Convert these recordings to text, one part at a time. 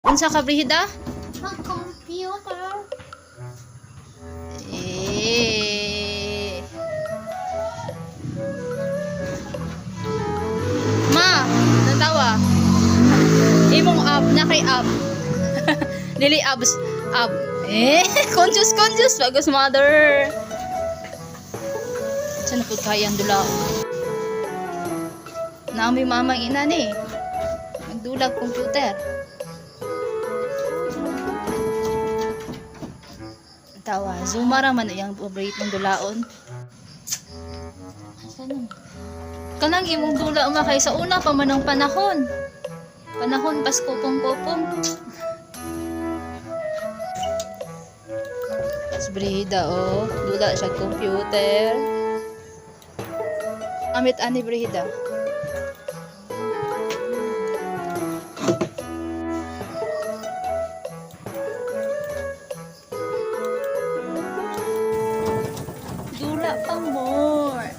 Unsa ka Brihida? Mag-computer. Eh. Ma, natawa. Imong ab na kay ab. Dili abs, ab. Eh, conscious bagus mother. Sana pud kayang dula. Naami mamang ina ni. Magdulag computer. Tawa, Zuma ra man iyang favorite ng dulaon. Sana. Kanang imong dula nga kay sa una pa man ang panahon. Panahon pas kopong-kopong. Brihida oh, dula siya computer. Amit ani Brihida. Dula pa more.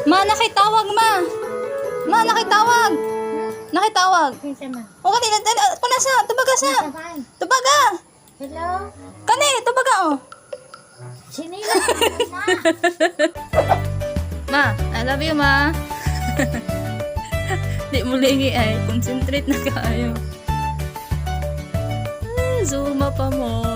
Ma, nakitawag ma. Ma, nakitawag. Nakitawag. Kinsa man? O kanina, kuna sa, tubaga sa. Sabay. Tubaga. Hello? Kani, tubaga oh. Sinila na. Ma, I love you ma. Di mo lingi ay, concentrate na kayo. Zuma pa mo.